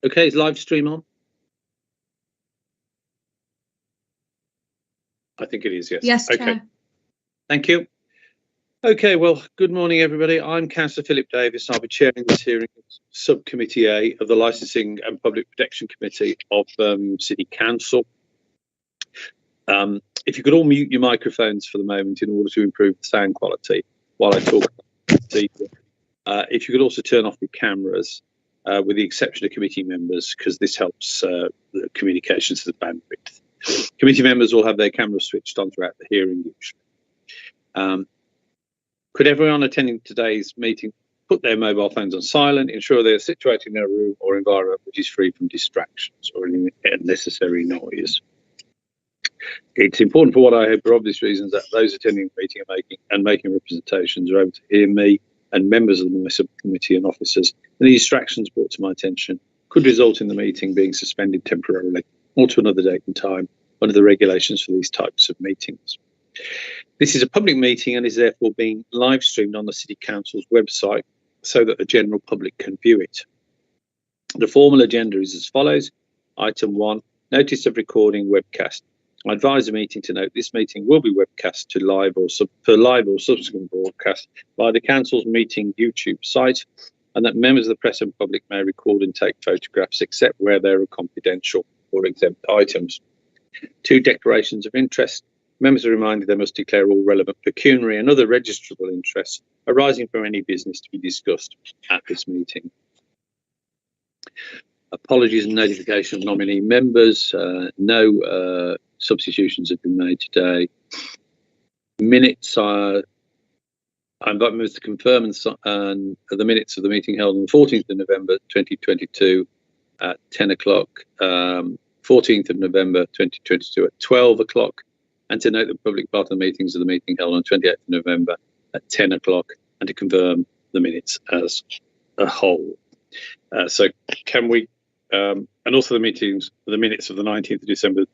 Okay, is live stream on? I think it is, yes. Yes, okay. Chair. Thank you. Okay, well, good morning, everybody. I'm Councillor Philip Davis. I'll be chairing this hearing of Subcommittee A of the Licensing and Public Protection Committee of Birmingham City Council. If you could all mute your microphones for the moment in order to improve the sound quality while I talk. If you could also turn off your cameras, with the exception of committee members, because this helps the communications to the bandwidth. Committee members will have their cameras switched on throughout the hearing usually. Could everyone attending today's meeting put their mobile phones on silent, ensure they're situated in a room or environment which is free from distractions or any unnecessary noise? It's important for what I hope are obvious reasons that those attending the meeting are making representations are able to hear me and members of my subcommittee and officers. Any distractions brought to my attention could result in the meeting being suspended temporarily or to another date and time under the regulations for these types of meetings. This is a public meeting and is therefore being live streamed on the City Council's website so that the general public can view it. The formal agenda is as follows. Item 1, notice of recording webcast. I advise the meeting to note this meeting will be webcast to live or subsequent broadcast by the Council's meeting YouTube site, and that members of the press and public may record and take photographs except where there are confidential or exempt items. 2, declarations of interest. Members are reminded they must declare all relevant pecuniary and other registrable interests arising from any business to be discussed at this meeting. Apologies and notification of nominee members. No substitutions have been made today. Minutes I invite members to confirm the minutes of the meeting held on the 14th of November 2022 at 10 o'clock, 14th of November 2022 at 12 o'clock, and to note the public part of the meetings of the meeting held on 28th of November at 10 o'clock, and to confirm the minutes as a whole. So can we, and also the minutes of the 19th of December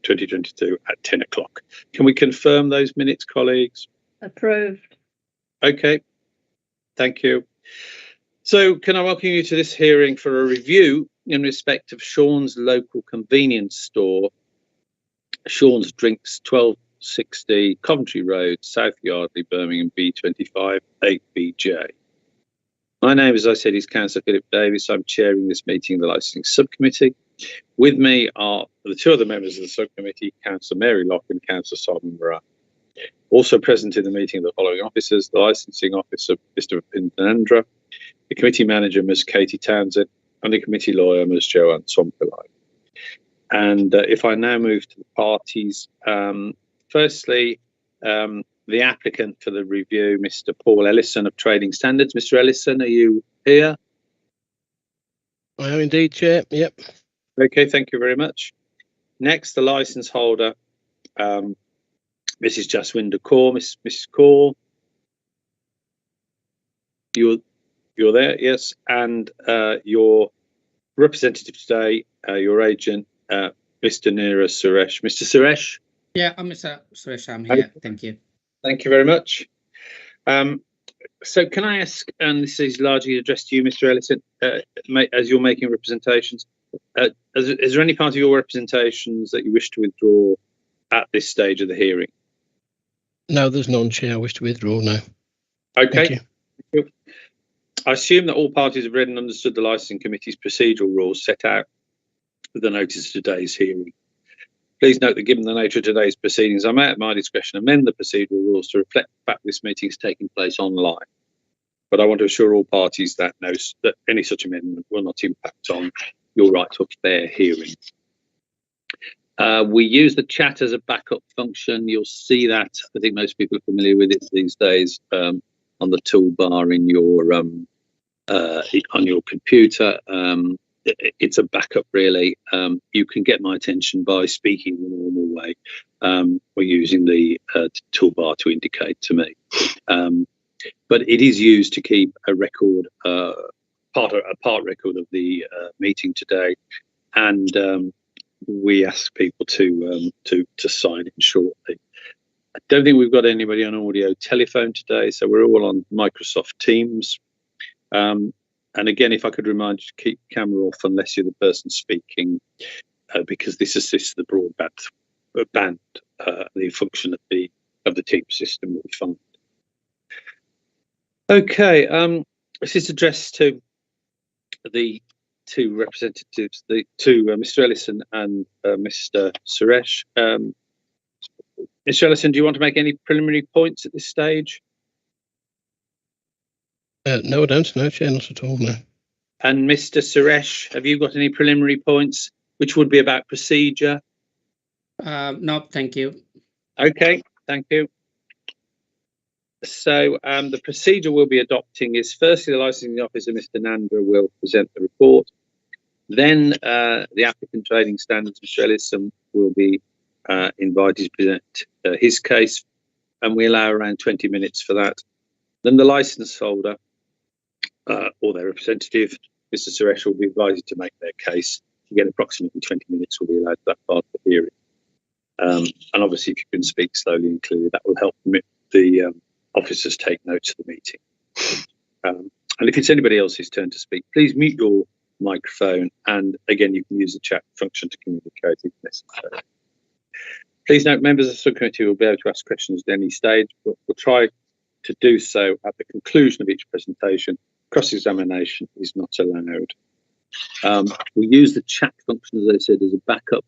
2022 at 10 o'clock. Can we confirm those minutes, colleagues? Approved. Okay, thank you. So can I welcome you to this hearing for a review in respect of Sean's local convenience store, Sean's Drinks, 1260 Coventry Road, South Yardley, Birmingham, B25 8BJ. My name, as I said, is Councillor Philip Davis. I'm chairing this meeting of the Licensing Subcommittee. With me are the 2 other members of the subcommittee, Councillor Mary Locke and Councillor Simon Moran. Also present in the meeting are the following officers: the Licensing Officer, Mr. Pindandra, the Committee Manager, Ms. Katie Townsend, and the Committee Lawyer, Ms. Joanne Sompilai. And if I now move to the parties, firstly, the applicant for the review, Mr. Paul Ellison of Trading Standards. Mr. Ellison, are you here? I am indeed, Chair. Yep. Okay, thank you very much. Next, the licence holder, Mrs. Jaswinder Kaur. Mrs. Kaur, you're there, yes, and your representative today, your agent, Mr. Neera Suresh. Mr. Suresh? Yeah, I'm Mr. Suresh. I'm here. Thank you. Thank you very much. So can I ask, and this is largely addressed to you, Mr. Ellison, as you're making representations, is there any part of your representations that you wish to withdraw at this stage of the hearing? No, there's none, Chair. I wish to withdraw now. Okay. Thank you. I assume that all parties have read and understood the Licensing Committee's procedural rules set out with the notice of today's hearing. Please note that given the nature of today's proceedings, I may at my discretion amend the procedural rules to reflect the fact this meeting is taking place online. But I want to assure all parties that any such amendment will not impact on your right to a fair hearing. We use the chat as a backup function. You'll see that. I think most people are familiar with it these days on the toolbar in your on your computer. It's a backup, really. You can get my attention by speaking the normal way or using the toolbar to indicate to me. But it is used to keep a record, part record of the meeting today, and we ask people to sign in shortly. I don't think we've got anybody on audio telephone today, so we're all on Microsoft Teams. And again, if I could remind you to keep the camera off unless you're the person speaking, because this assists the broadband the function of the team system will be fine. Okay, this is addressed to the two representatives, Mr. Ellison and Mr. Suresh. Mr. Ellison, do you want to make any preliminary points at this stage? No, I don't. No, Chair, not at all. No. And Mr. Suresh, have you got any preliminary points, which would be about procedure? No, thank you. Okay, thank you. So the procedure we'll be adopting is firstly the licensing officer, Mr. Nandra, will present the report. Then the applicant trading standards, Mr. Ellison, will be invited to present his case, and we allow around 20 minutes for that. Then the license holder or their representative, Mr. Suresh, will be invited to make their case. Again, approximately 20 minutes will be allowed for that part of the hearing. And obviously, if you can speak slowly and clearly, that will help the officers take notes of the meeting. And if it's anybody else's turn to speak, please mute your microphone. And again, you can use the chat function to communicate if necessary. Please note, members of the subcommittee will be able to ask questions at any stage, but we'll try to do so at the conclusion of each presentation. Cross-examination is not allowed. We use the chat function, as I said, as a backup,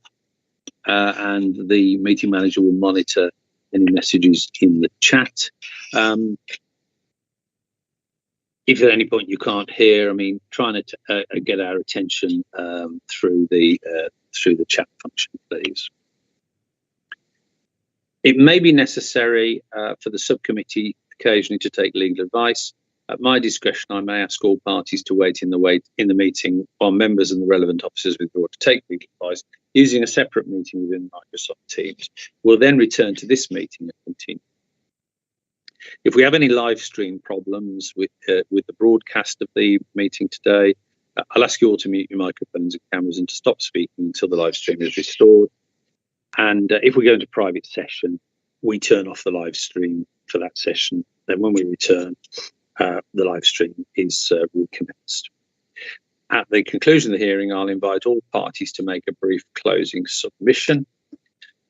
and the meeting manager will monitor any messages in the chat. If at any point you can't hear, I mean, trying to get our attention through the chat function, please. It may be necessary for the subcommittee occasionally to take legal advice. At my discretion, I may ask all parties to wait in the meeting while members and the relevant officers withdraw to take legal advice using a separate meeting within Microsoft Teams. We'll then return to this meeting and continue. If we have any live stream problems with the broadcast of the meeting today, I'll ask you all to mute your microphones and cameras and to stop speaking until the live stream is restored. And if we go into private session, we turn off the live stream for that session. Then when we return, the live stream is recommenced. At the conclusion of the hearing, I'll invite all parties to make a brief closing submission.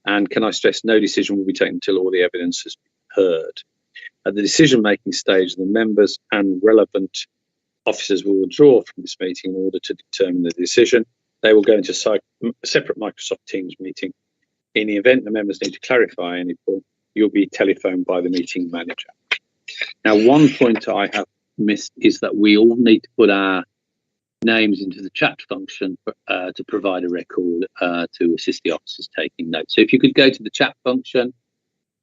And can I stress, no decision will be taken until all the evidence has been heard. At the decision-making stage, the members and relevant officers will withdraw from this meeting in order to determine the decision. They will go into a separate Microsoft Teams meeting. In the event the members need to clarify any point, you'll be telephoned by the meeting manager. Now, one point I have missed is that we all need to put our names into the chat function to provide a record to assist the officers taking notes. So if you could go to the chat function,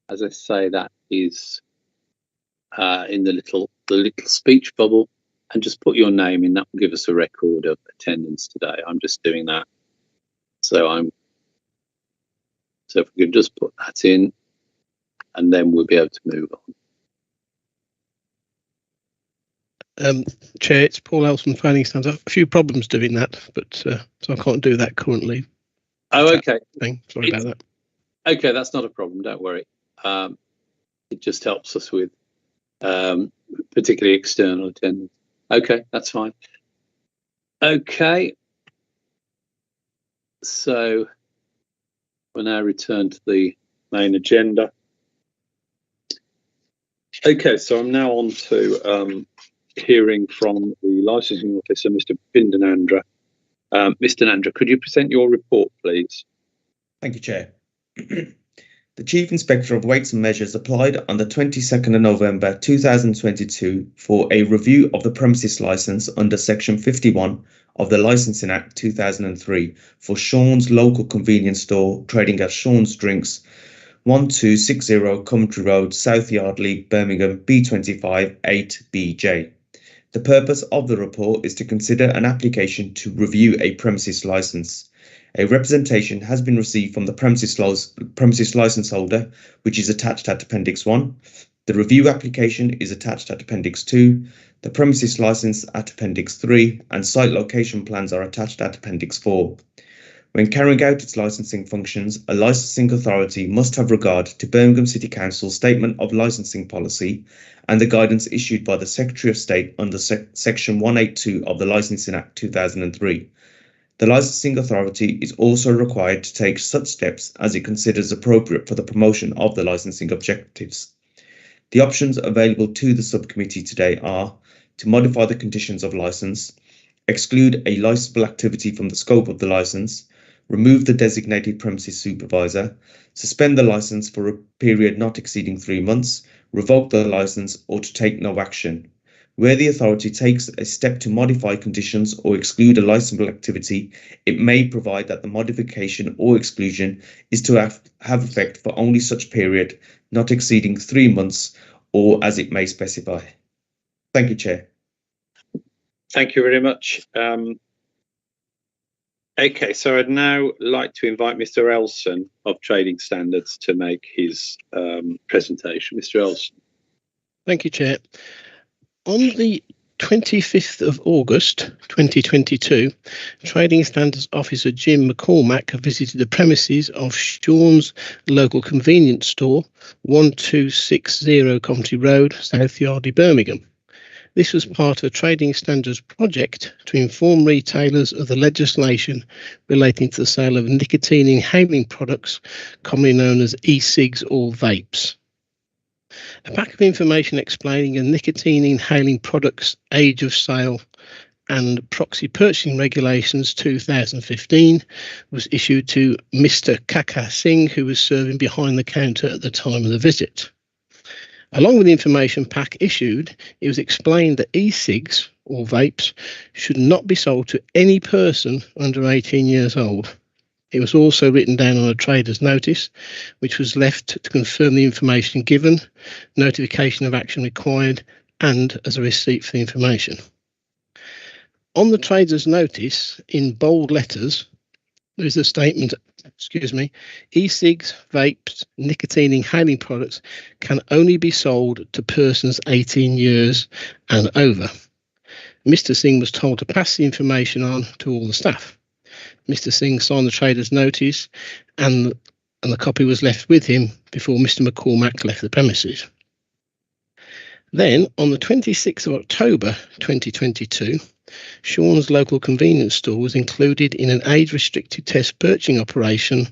as I say, that is in the little speech bubble, and just put your name in. That will give us a record of attendance today. I'm just doing that. So if we can just put that in, and then we'll be able to move on. Chair, it's Paul Elson, Phoning Stands. I have a few problems doing that, but so I can't do that currently. Oh, okay. Sorry about that. Okay, that's not a problem. Don't worry. It just helps us with particularly external attendance. Okay, that's fine. Okay. So we'll now return to the main agenda. Okay, so I'm now on to hearing from the licensing officer, Mr. Bhinder Nandra. Mr. Nandra, could you present your report, please? Thank you, Chair. The Chief Inspector of Weights and Measures applied on the 22nd of November 2022 for a review of the premises licence under Section 51 of the Licensing Act 2003 for Sean's Local Convenience Store trading as Sean's Drinks, 1260 Coventry Road, South Yardley, Birmingham, B25 8BJ. The purpose of the report is to consider an application to review a premises licence. A representation has been received from the premises licence holder, which is attached at Appendix 1. The review application is attached at Appendix 2. The premises licence at Appendix 3, and site location plans are attached at Appendix 4. When carrying out its licensing functions, a licensing authority must have regard to Birmingham City Council's Statement of Licensing Policy and the guidance issued by the Secretary of State under Section 182 of the Licensing Act 2003. The licensing authority is also required to take such steps as it considers appropriate for the promotion of the licensing objectives. The options available to the subcommittee today are to modify the conditions of license, exclude a licensable activity from the scope of the license, remove the designated premises supervisor, suspend the license for a period not exceeding 3 months, revoke the license, or to take no action. Where the authority takes a step to modify conditions or exclude a licensable activity, it may provide that the modification or exclusion is to have effect for only such period not exceeding 3 months or as it may specify. Thank you, Chair. Thank you very much. Okay, so I'd now like to invite Mr. Elson of Trading Standards to make his presentation. Mr. Elson. Thank you, Chair. On the 25th of August 2022, Trading Standards Officer Jim McCormack visited the premises of Sean's Local Convenience Store, 1260 Coventry Road, South Yardley, Birmingham. This was part of a Trading Standards project to inform retailers of the legislation relating to the sale of nicotine inhaling products, commonly known as e-cigs or vapes. A pack of information explaining the nicotine inhaling products, age of sale and proxy purchasing regulations 2015 was issued to Mr. Kaka Singh, who was serving behind the counter at the time of the visit. Along with the information pack issued, it was explained that e-cigs or vapes should not be sold to any person under 18 years old. It was also written down on a trader's notice, which was left to confirm the information given, notification of action required, and as a receipt for the information. On the trader's notice, in bold letters, there is a statement, e-cigs, vapes, nicotine inhaling products can only be sold to persons 18 years and over. Mr. Singh was told to pass the information on to all the staff. Mr. Singh signed the trader's notice and the copy was left with him before Mr. McCormack left the premises. Then, on the 26th of October 2022, Sean's Local Convenience Store was included in an age-restricted test purchasing operation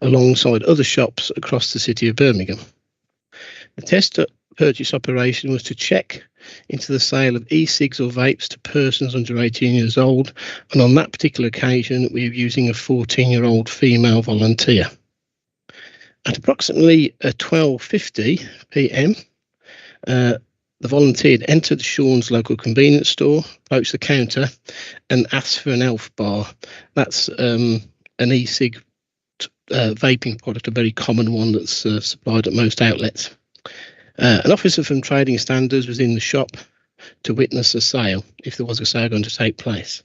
alongside other shops across the city of Birmingham. The test purchase operation was to check into the sale of e-cigs or vapes to persons under 18 years old, and on that particular occasion we were using a 14-year-old female volunteer. At approximately 12:50 p.m, the volunteer had entered Sean's Local Convenience Store, approached the counter and asked for an Elf bar. That's an e-cig vaping product, a very common one that's supplied at most outlets. An officer from Trading Standards was in the shop to witness a sale, if there was a sale going to take place.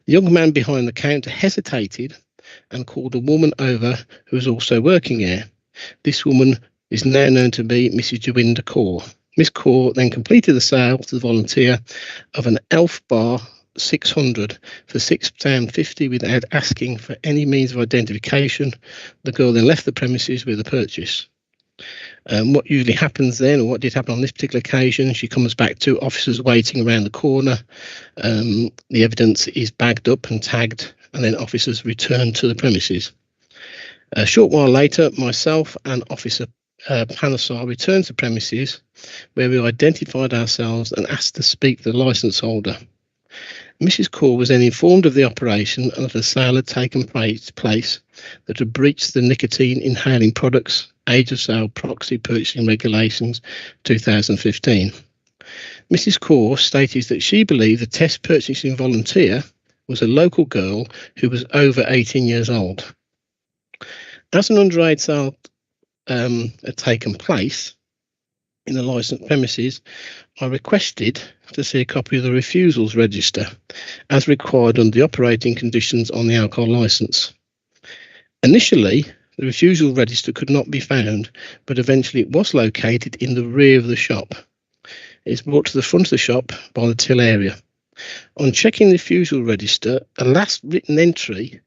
The young man behind the counter hesitated and called a woman over who was also working there. This woman is now known to be Mrs. Jawinda Kaur. Miss Kaur then completed the sale to the volunteer of an Elf bar 600 for £6.50 without asking for any means of identification. The girl then left the premises with the purchase. What usually happens then, or what did happen on this particular occasion, she comes back to officers waiting around the corner. The evidence is bagged up and tagged, and then officers return to the premises. A short while later, myself and Officer Panesar returned to the premises, where we identified ourselves and asked to speak to the licence holder. Mrs. Kaur was then informed of the operation and that a sale had taken place that had breached the nicotine inhaling products, age of sale proxy purchasing regulations 2015. Mrs. Kaur stated that she believed the test purchasing volunteer was a local girl who was over 18 years old. As an underage sale had taken place in the licensed premises, I requested to see a copy of the refusals register as required under the operating conditions on the alcohol licence. Initially, the refusal register could not be found, but eventually it was located in the rear of the shop. It is brought to the front of the shop by the till area. On checking the refusal register, a last written entry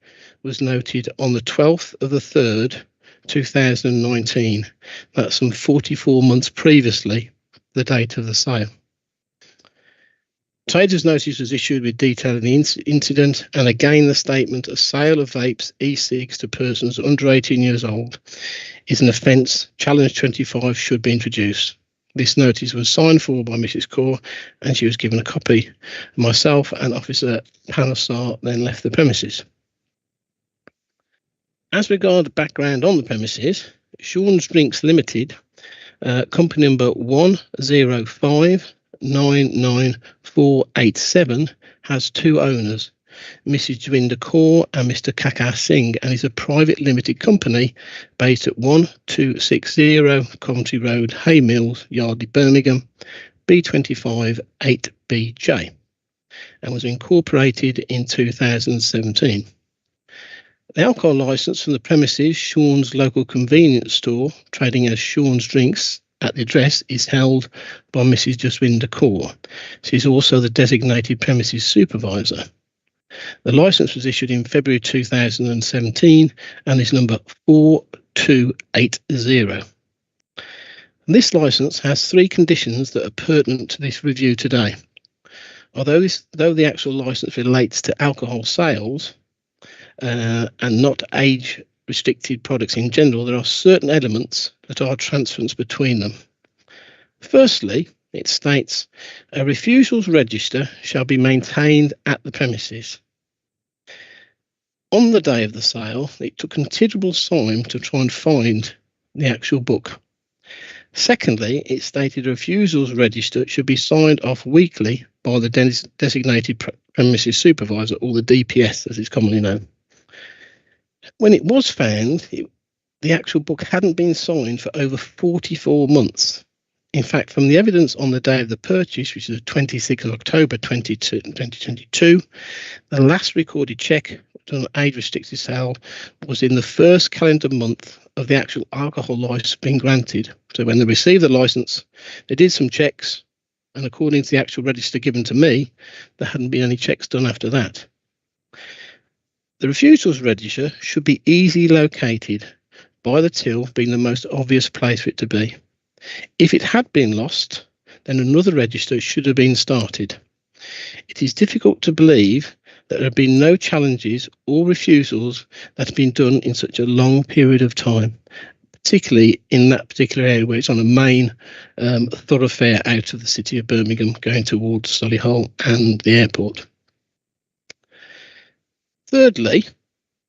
was noted on the 12th of the 3rd, 2019. That's some 44 months previously, the date of the sale. Trader's notice was issued with detailing the incident, and again the statement of sale of vapes, e-cigs to persons under 18 years old is an offence. Challenge 25 should be introduced. This notice was signed for by Mrs. Core, and she was given a copy. Myself and Officer Panosar then left the premises. As regards background on the premises, Sean's Drinks Limited, company number 1059947, has two owners, Mrs. Jwinder Kaur and Mr. Kakar Singh, and is a private limited company based at 1260 Coventry Road, Hay Mills, Yardley, Birmingham, B25 8BJ, and was incorporated in 2017. The alcohol licence from the premises, Sean's Local Convenience Store, trading as Sean's Drinks, at the address is held by Mrs. Jaswinder Kaur. She is also the designated premises supervisor. The licence was issued in February 2017 and is number 4280. This licence has three conditions that are pertinent to this review today. Though the actual licence relates to alcohol sales and not age restricted products in general, there are certain elements that are transference between them. Firstly, it states a refusals register shall be maintained at the premises. On the day of the sale, it took considerable time to try and find the actual book. Secondly, it stated a refusals register should be signed off weekly by the designated premises supervisor, or the DPS as it's commonly known. When it was found, the actual book hadn't been signed for over 44 months. In fact, from the evidence on the day of the purchase, which is the 26th of October 2022, the last recorded cheque on age restricted sale was in the first calendar month of the actual alcohol licence being granted. So when they received the licence, they did some checks, and according to the actual register given to me, there hadn't been any checks done after that. The refusals register should be easily located, by the till being the most obvious place for it to be. If it had been lost, then another register should have been started. It is difficult to believe that there have been no challenges or refusals that have been done in such a long period of time, particularly in that particular area where it's on a main thoroughfare out of the city of Birmingham going towards Solihull and the airport. Thirdly,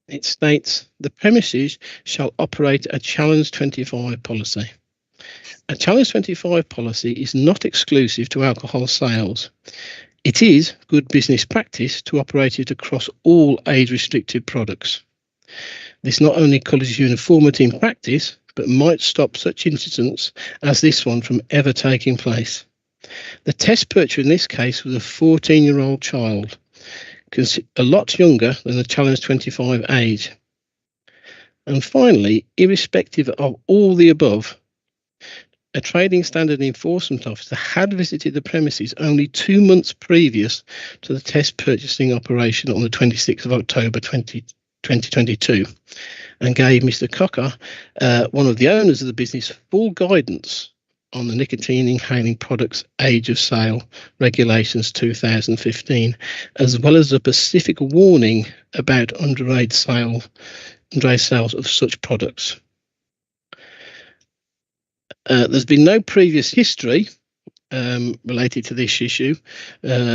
it states the premises shall operate a Challenge 25 policy. A Challenge 25 policy is not exclusive to alcohol sales. It is good business practice to operate it across all age-restricted products. This not only colours uniformity in practice, but might stop such incidents as this one from ever taking place. The test purchaser in this case was a 14-year-old child, a lot younger than the Challenge 25 age. And finally, irrespective of all the above, a Trading Standard Enforcement Officer had visited the premises only 2 months previous to the test purchasing operation on the 26th of October 2022 and gave Mr. Cocker, one of the owners of the business, full guidance on the nicotine inhaling products age of sale regulations 2015, as well as a specific warning about underage sales of such products. There's been no previous history related to this issue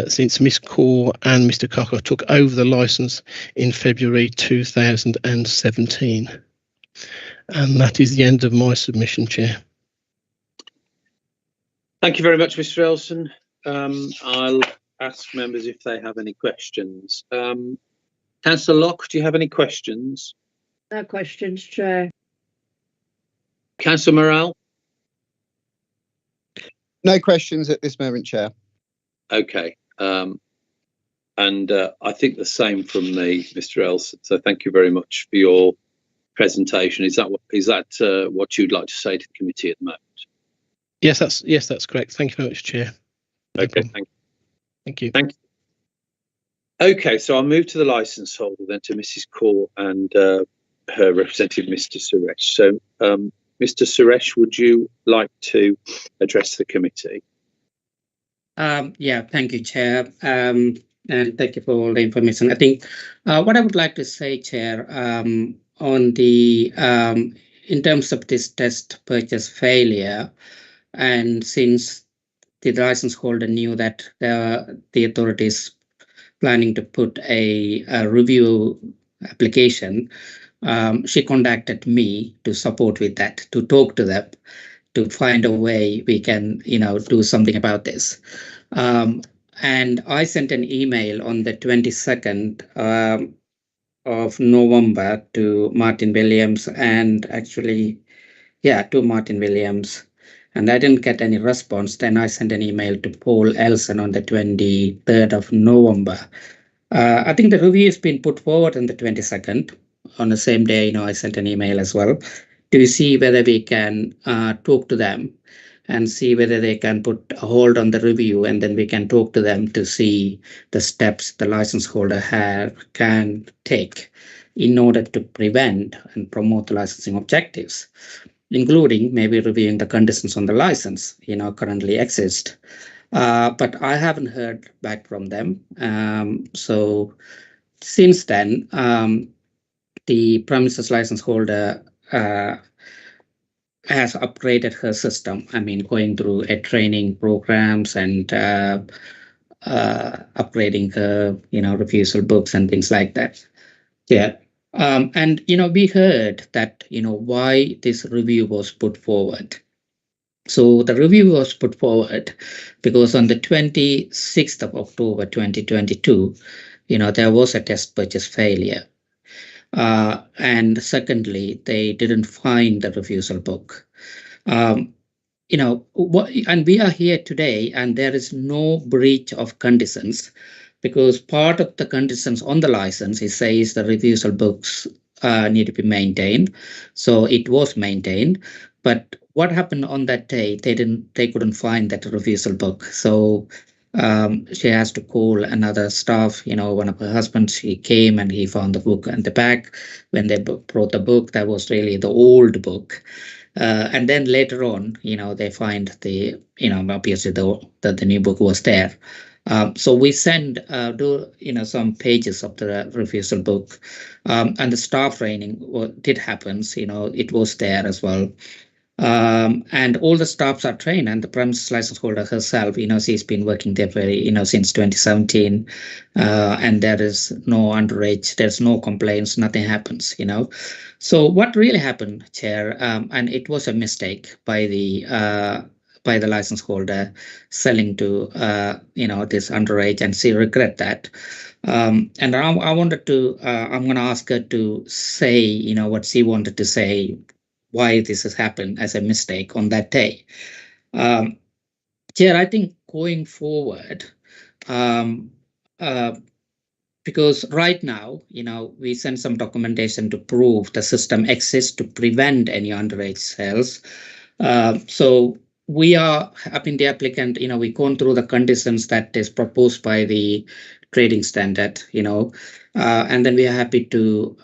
since Miss Kaur and Mr. Cocker took over the licence in February 2017. And that is the end of my submission, Chair. Thank you very much, Mr. Elson. I'll ask members if they have any questions. Councillor Locke, do you have any questions? No questions, Chair. Councillor Morrell? No questions at this moment, Chair. Okay. I think the same from me, Mr. Elson. So thank you very much for your presentation. Is that what you'd like to say to the committee at the moment? Yes, that's correct. Thank you very much, Chair. Okay, thank you. Thank you. Thank you. Okay, so I'll move to the license holder, then to Mrs. Kaur and her representative, Mr. Suresh. So, Mr. Suresh, would you like to address the committee? Yeah, thank you, Chair. And thank you for all the information. I think what I would like to say, Chair, on the in terms of this test purchase failure, and since the license holder knew that the authorities planning to put a review application, she contacted me to support with that, to talk to them, to find a way we can, do something about this. And I sent an email on the 22nd of November to Martin Williams, and actually, to Martin Williams. And I didn't get any response. Then I sent an email to Paul Elson on the 23rd of November. I think the review has been put forward on the 22nd. On the same day, I sent an email as well to see whether we can talk to them and see whether they can put a hold on the review, and then we can talk to them to see the steps the license holder can take in order to prevent and promote the licensing objectives, including maybe reviewing the conditions on the license, currently exist. But I haven't heard back from them. So since then, the premises license holder has upgraded her system. I mean, going through a training programs and upgrading her, refusal books and things like that. Yeah. And, we heard that, why this review was put forward. So the review was put forward because on the 26th of October 2022, there was a test purchase failure. And secondly, they didn't find the refusal book. And we are here today, and there is no breach of conditions, because part of the conditions on the license, it says the refusal books need to be maintained. So it was maintained, but what happened on that day? They couldn't find that refusal book. So she has to call another staff. One of her husbands, he came and he found the book and the back. When they brought the book, that was really the old book. And then later on, they find the, obviously the new book was there. So we send some pages of the refusal book, and the staff training did happen. It was there as well. And all the staffs are trained, and the premises license holder herself, she's been working there since 2017, and there is no underage, there's no complaints, nothing happens, So what really happened, Chair, and it was a mistake by the license holder selling to this underage, and she regret that. And I wanted to, I'm going to ask her to say, what she wanted to say, why this has happened as a mistake on that day. Chair, I think going forward, because right now, we send some documentation to prove the system exists to prevent any underage sales. So we have been the applicant, we've gone through the conditions that is proposed by the trading standard, and then we are happy to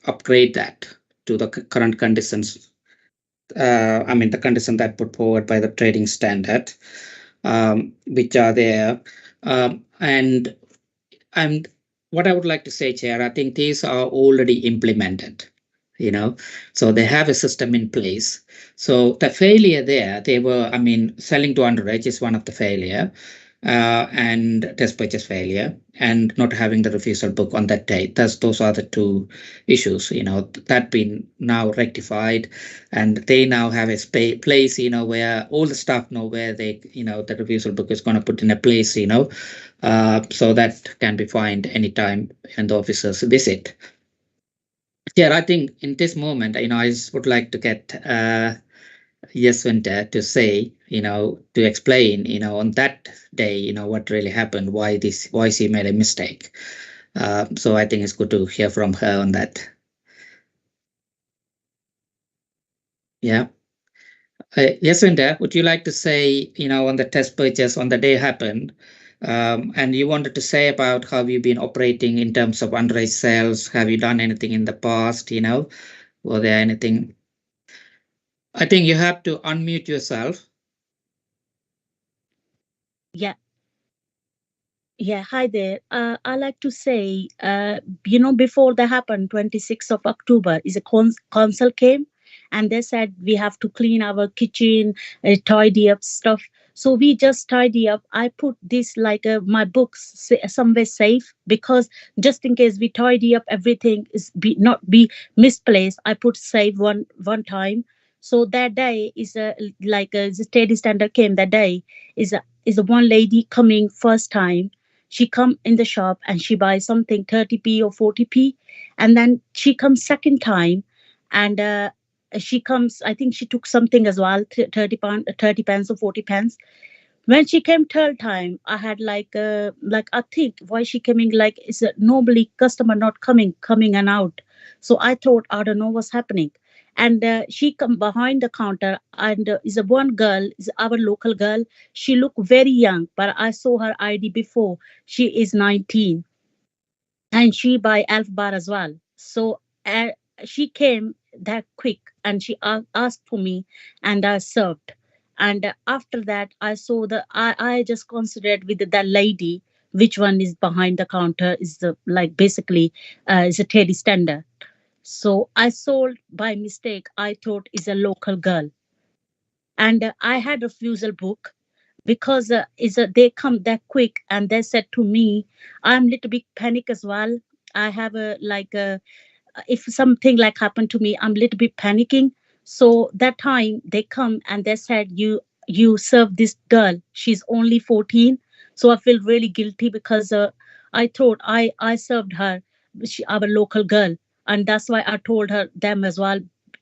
upgrade that to the current conditions. The condition that put forward by the trading standard, which are there. And what I would like to say, Chair, I think these are already implemented, so they have a system in place. So the failure there, they were, selling to underage is one of the failure. And test purchase failure, and not having the refusal book on that day. Those are the two issues, that been now rectified, and they now have a place, where all the staff know where they, the refusal book is going to put in a place, so that can be found anytime when the officers visit. Yeah, I think in this moment, I would like to get Yaswanta to say, to explain, on that day, what really happened, why she made a mistake. So I think it's good to hear from her on that. Yeah. Yaswanta, would you like to say, on the test purchase on the day happened, And you wanted to say about how you've been operating in terms of underage sales. Have you done anything in the past? Were there anything? I think you have to unmute yourself. Yeah. Yeah, hi there. I like to say, before that happened, 26th of October, is a council came and they said we have to clean our kitchen, tidy up stuff. So we just tidy up. I put this like my books somewhere safe because just in case we tidy up everything is not be misplaced. I put safe one time. So that day is the steady standard came that day is a one lady coming first time. She come in the shop and she buys something 30p or 40p, and then she comes second time and she comes, I think she took something as well, 30 pence or 40 pence. When she came third time, I had like I think why she coming, like is normally customer not coming and out. So I thought I don't know what's happening. And she come behind the counter and is a one girl, is our local girl. She look very young, but I saw her ID before. She is 19 and she buy Elf Bar as well. So she came that quick and she asked for me and I served. And after that, I saw I just considered with that lady which one is behind the counter is the like basically is a Teddy Standard. So I sold by mistake. I thought is a local girl, and I had refusal book because they come that quick, and they said to me, I'm little bit panic as well. I have a like a if something like happened to me, I'm little bit panicking. So that time they come and they said you serve this girl. She's only 14. So I feel really guilty because I thought I served her, our local girl, and that's why I told her them as well.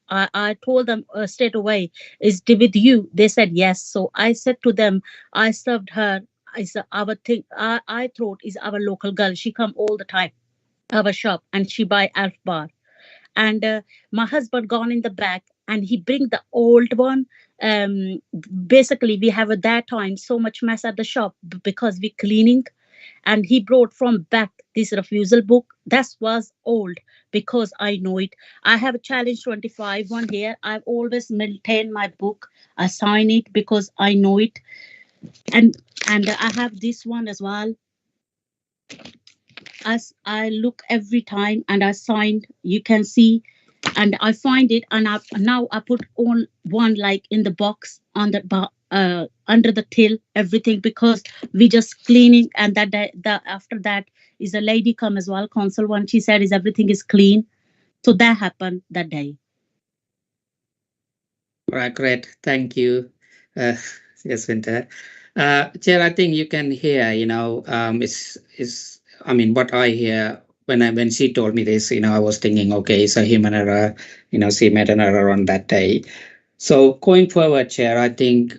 I told them straight away, is it with you? They said yes. So I said to them, I served her. Is our thing. I thought is our local girl. She come all the time our shop and she buy Elf Bar. And my husband gone in the back and he bring the old one. Basically, we have at that time so much mess at the shop because we cleaning. And he brought from back this refusal book. That was old because I know it. I have a challenge 25 one here. I've always maintained my book. I sign it because I know it. And I have this one as well. As I look every time and I signed, you can see, and I find it, and now I put on one like in the box on the under the till everything because we just cleaning, and that day, after that is a lady come as well, council one. She said is everything is clean, so that happened that day. Right, great, thank you, Jaswinta. Chair, I think you can hear, is I mean, what I hear when she told me this, I was thinking, okay, it's a human error, she made an error on that day. So going forward, Chair, I think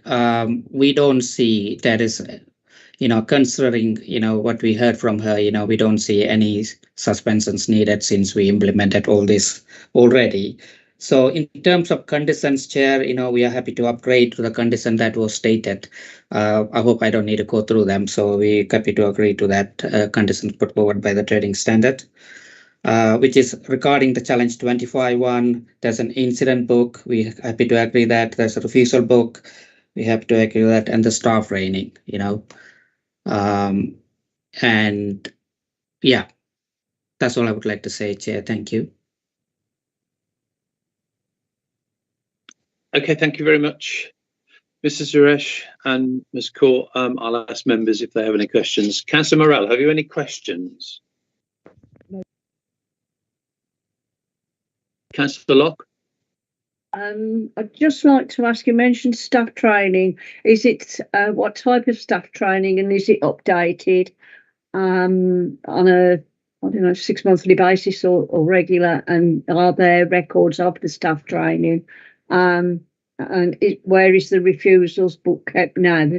we don't see that is, considering, what we heard from her, we don't see any suspensions needed since we implemented all this already. So in terms of conditions, Chair, we are happy to upgrade to the condition that was stated. I hope I don't need to go through them. So we're happy to agree to that condition put forward by the trading standard, which is regarding the challenge 25-1. There's an incident book. We're happy to agree that. There's a refusal book. We have to agree that, and the staff training, and yeah, that's all I would like to say, Chair. Thank you. Okay, thank you very much, Mr. Suresh and Ms. Kaur. I'll ask members if they have any questions. Councillor Morell, have you any questions? No. Councillor Locke? I'd just like to ask, you mentioned staff training. Is it what type of staff training, and is it updated on a 6-monthly basis or regular? And are there records of the staff training? And where is the refusals book kept now?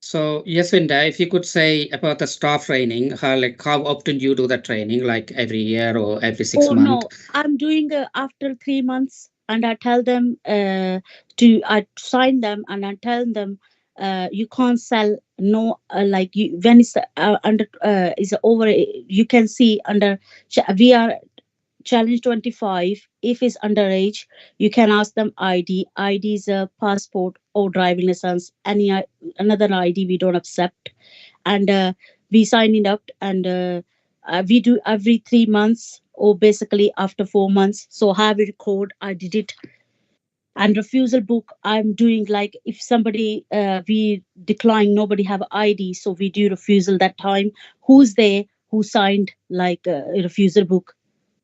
So Jaswinta, if you could say about the staff training, how often you do the training, like every year or every 6 months? No, I'm doing after 3 months, and I tell them I sign them and I tell them you can't sell no like you when it's under is over. You can see under we are challenge 25. If it's underage, you can ask them ID is a passport or driving license, any another ID we don't accept. And we sign it up, and we do every 3 months, or basically after 4 months. So have a record I did it. And refusal book, I'm doing like if somebody we decline, nobody have ID, so we do refusal that time. Who's there, who signed like a refusal book,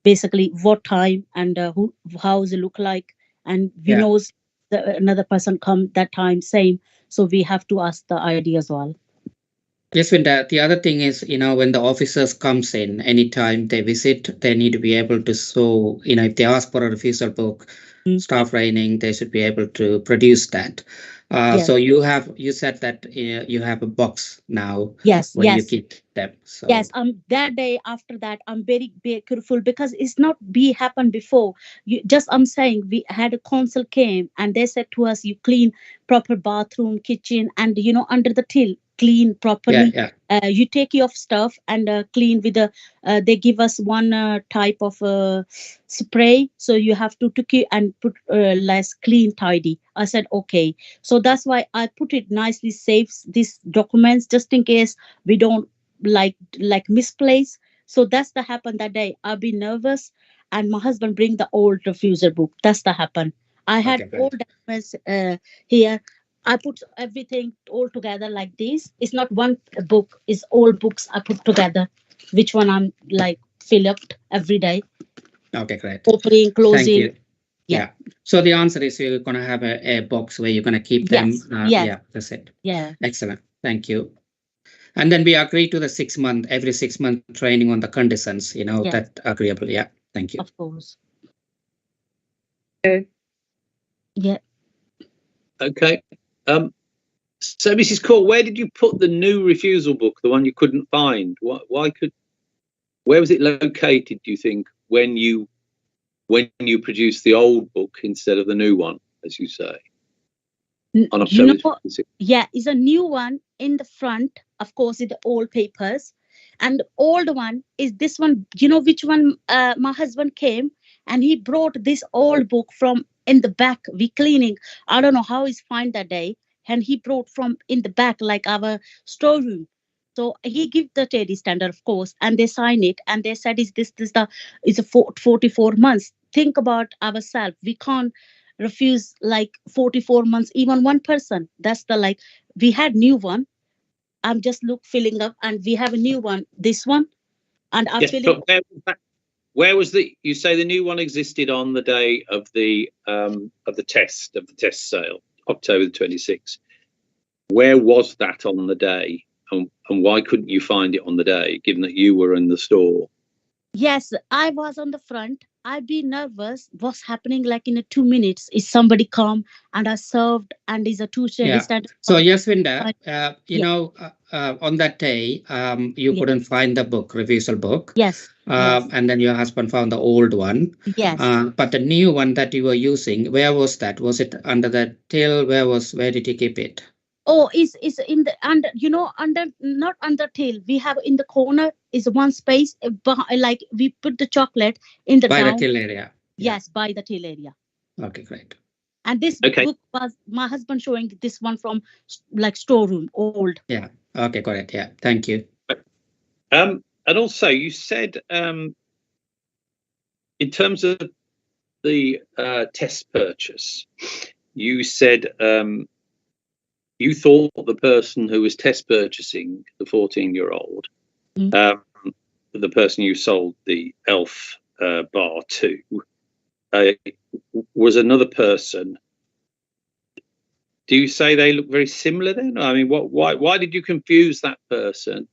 basically what time, and who, how does it look like, and we knows another person come that time same, so we have to ask the ID as well. Yes, Vinda, the other thing is, when the officers comes in, anytime they visit, they need to be able to show, if they ask for a refusal book, staff training, they should be able to produce that. So you said that you have a box now. Yes, where you keep them. So. Yes, that day after that, I'm very careful, because it's not happened before. I'm saying we had a council came and they said to us, you clean proper bathroom, kitchen, and under the till, clean properly. You take your stuff and clean with they give us one type of spray, so you have to take it and put less clean, tidy. I said okay, so that's why I put it nicely, saves these documents just in case we don't like misplace. So that's the happen that day. I've been nervous, and my husband bring the old refusal book. That's the happen. I had all documents here. I put everything all together like this. It's not one book, it's all books I put together, which one I'm like fill up every day. Okay, great. Opening, closing. Thank you. Yeah. So the answer is you're going to have a box where you're going to keep them. Yeah, that's it. Yeah. Excellent. Thank you. And then we agree to the every 6 month training on the conditions, that agreeable. Yeah. Thank you. Of course. Okay. Yeah. Okay. So Mrs. Court, where did you put the new refusal book, the one you couldn't find? Where was it located, do you think, when you produced the old book instead of the new one, as you say? On October 26th? Yeah, it's a new one in the front, of course, with the old papers. And the old one is this one. You know which one? My husband came and he brought this old book from in the back. We cleaning. I don't know how he's find that day. And he brought from in the back, like our storeroom. So he give the TD standard, of course, and they sign it. And they said, it's a 44 months. Think about ourselves. We can't refuse like 44 months, even one person. That's we had new one. I'm just filling up, and we have a new one, this one. And I'm filling. But where was you say the new one existed on the day of the test sale, October the 26th. Where was that on the day, and why couldn't you find it on the day, given that you were in the store? Yes, I was on the front. I'd be nervous. What's happening? Like in 2 minutes, is somebody come and I served, and is a two-chair. Yeah. So Yasvinda, on that day, you couldn't find the book, refusal book. Yes. And then your husband found the old one. Yes. But the new one that you were using, where was that? Was it under the till? Where did you keep it? Oh, it's in the under, not under tail. We have in the corner is one space, like we put the chocolate in the by down. the till area. Yes, by the tail area. Okay, great. And this book was my husband showing this one from like storeroom, old. Yeah. Okay, got it. Yeah. Thank you. And also you said in terms of the test purchase, you said you thought the person who was test purchasing, the 14-year-old, the person you sold the ELF bar to, was another person. Do you say they look very similar then? I mean, why did you confuse that person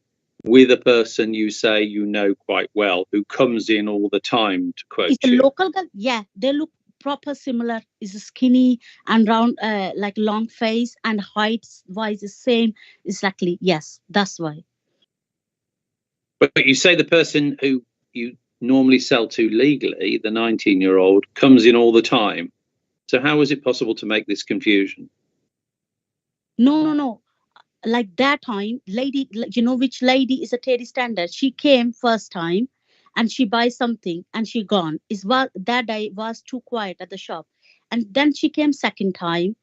with a person you say you know quite well, who comes in all the time, to quote it's you? A local guy. Yeah, they look proper similar. Is skinny and round, like long face, and height wise is same exactly. Yes, that's why. But you say the person who you normally sell to legally, the 19-year-old, comes in all the time. So how is it possible to make this confusion? No. Like that time, lady, you know which lady is a Teddy standard? She came first time and she buys something and she gone. That day was too quiet at the shop. And then she came second time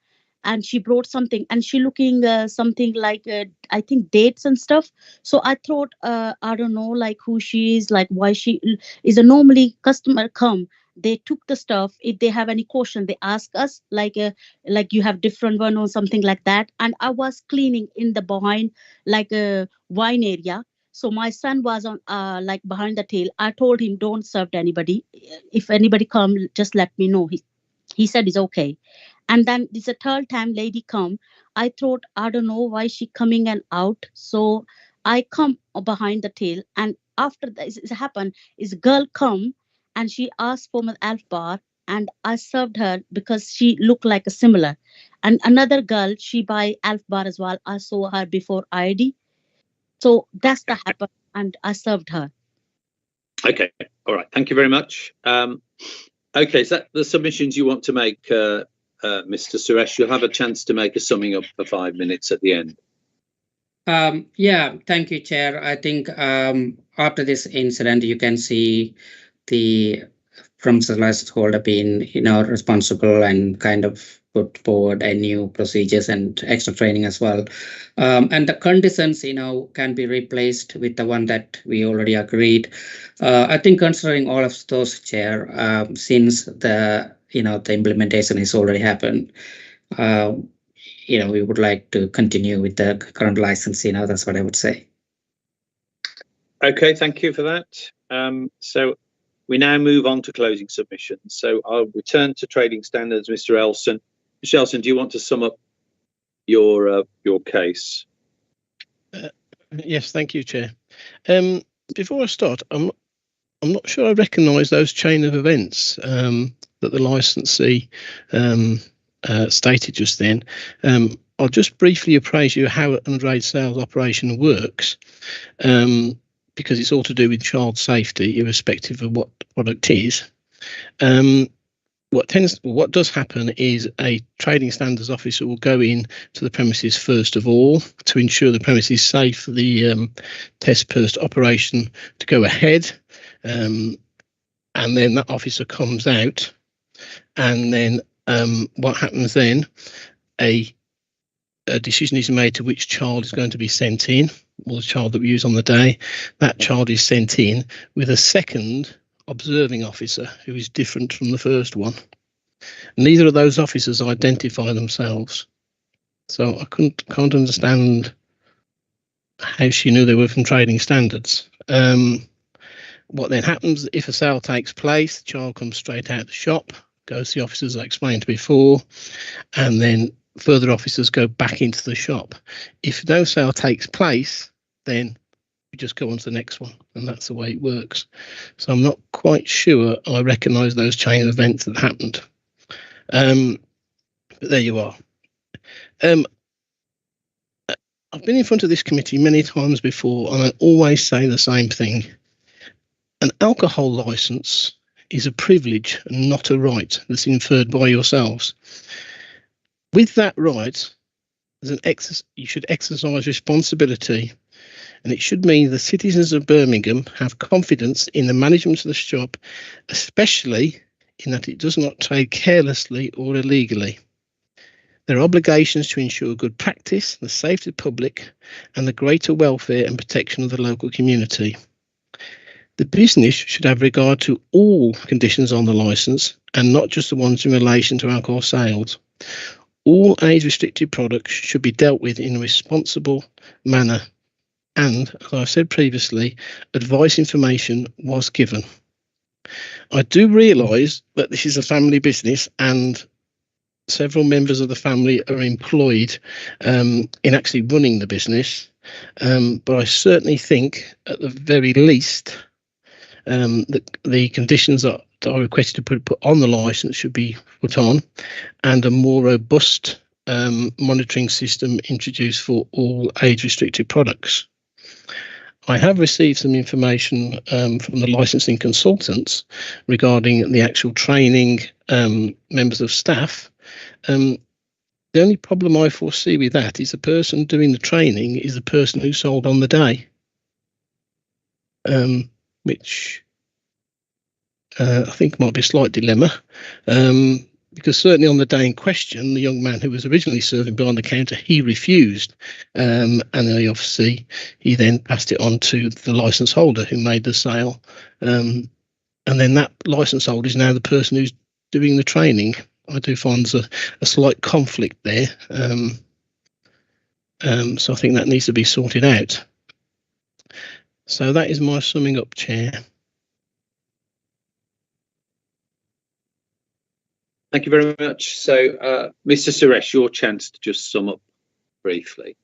and she brought something and she looking something like I think dates and stuff. So I thought I don't know like who she is, like why she is a normally customer come, they took the stuff. If they have any question they ask us, like you have different one or something like that. And I was cleaning in the behind like a wine area. So my son was on like behind the tail. I told him don't serve to anybody, if anybody come just let me know. He said it's okay. And then this a third time lady come. I thought I don't know why she coming and out. So I come behind the tail, and after this happened, is girl come and she asked for my Alf bar, and I served her because she looked like a similar. And another girl she buy Alf bar as well. I saw her before ID. So that's the happen, and I served her. Okay, all right. Thank you very much. Okay, is that the submissions you want to make, Mr. Suresh? You'll have a chance to make a summing up for 5 minutes at the end. Yeah, thank you, Chair. I think after this incident, you can see the premises license holder being, responsible and kind of put forward a new procedures and extra training as well. And the conditions, can be replaced with the one that we already agreed. I think considering all of those, Chair, since the implementation has already happened, we would like to continue with the current license. That's what I would say. Okay, thank you for that. So we now move on to closing submissions. So I'll return to trading standards, Mr. Elson. Mr. Elson, do you want to sum up your case? Yes, thank you, Chair. Before I start, I'm not sure I recognise those chain of events that the licensee stated just then. I'll just briefly appraise you how an underage sales operation works, because it's all to do with child safety, irrespective of what the product is. What does happen is a trading standards officer will go in to the premises first of all to ensure the premise is safe for the test burst operation to go ahead, and then that officer comes out, and then what happens then? A decision is made to which child is going to be sent in, or the child that we use on the day. That child is sent in with a second observing officer who is different from the first one. Neither of those officers identify themselves. So I can't understand how she knew they were from trading standards. What then happens if a sale takes place? The child comes straight out of the shop, goes to the officers I explained before, and then further officers go back into the shop. If no sale takes place, then we just go on to the next one, and that's the way it works. So I'm not quite sure I recognise those chain of events that happened. But there you are. I've been in front of this committee many times before, and I always say the same thing. An alcohol licence is a privilege and not a right that's inferred by yourselves. With that right, you should exercise responsibility, and it should mean the citizens of Birmingham have confidence in the management of the shop, especially in that it does not trade carelessly or illegally. There are obligations to ensure good practice, the safety of the public, and the greater welfare and protection of the local community. The business should have regard to all conditions on the licence and not just the ones in relation to alcohol sales. All age-restricted products should be dealt with in a responsible manner, and, as I said previously, advice information was given. I do realise that this is a family business and several members of the family are employed in actually running the business, but I certainly think, at the very least, the conditions that are requested to put on the licence should be put on, and a more robust monitoring system introduced for all age-restricted products. I have received some information from the licensing consultants regarding the actual training members of staff. The only problem I foresee with that is the person doing the training is the person who sold on the day, which I think might be a slight dilemma, because certainly on the day in question, the young man who was originally serving behind the counter, he refused, and he then passed it on to the license holder who made the sale, and then that license holder is now the person who's doing the training. I do find there's a slight conflict there, so I think that needs to be sorted out. So that is my summing up, Chair. Thank you very much. So, Mr. Suresh, your chance to just sum up briefly.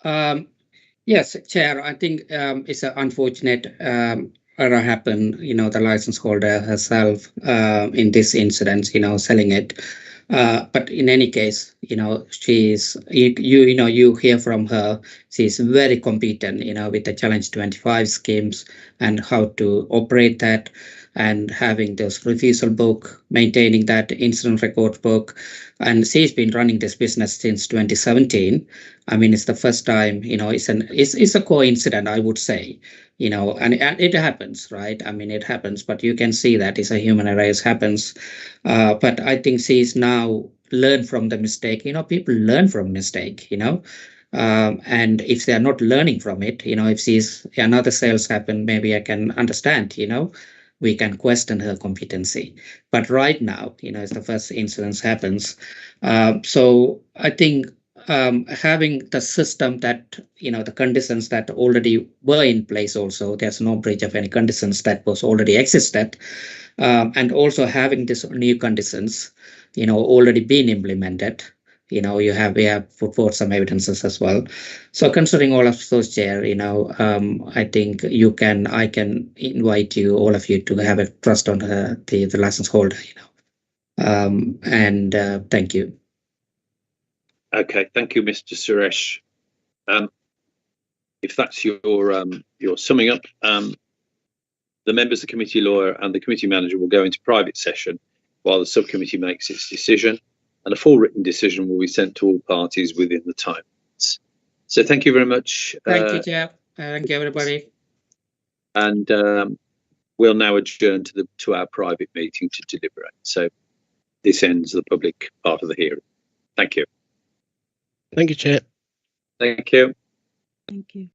Yes, Chair, I think it's an unfortunate error happened, the license holder herself in this incident, selling it. But in any case, she's, you hear from her, she's very competent, with the Challenge 25 schemes and how to operate that, and having this refusal book, maintaining that incident record book. And she's been running this business since 2017. I mean, it's the first time, it's a coincidence, I would say, and it happens, right? I mean, it happens, but you can see that it's a human error, it happens. But I think she's now learned from the mistake. People learn from mistake, and if they are not learning from it, if she's another sales happen, maybe I can understand, we can question her competency. But right now, as the first incident happens, so I think having the system that, the conditions that already were in place also, there's no breach of any conditions that was already existed, and also having these new conditions, already been implemented. We have put forth some evidences as well. So considering all of those, Chair, I think I can invite you, all of you, to have a trust on the license holder, and thank you. Okay, thank you, Mr. Suresh. If that's your summing up, the members, the committee lawyer and the committee manager will go into private session while the subcommittee makes its decision, and a full written decision will be sent to all parties within the time limits. So thank you very much. Thank you, Chair. Thank you, everybody. And we'll now adjourn to our private meeting to deliberate. So this ends the public part of the hearing. Thank you. Thank you, Chair. Thank you. Thank you.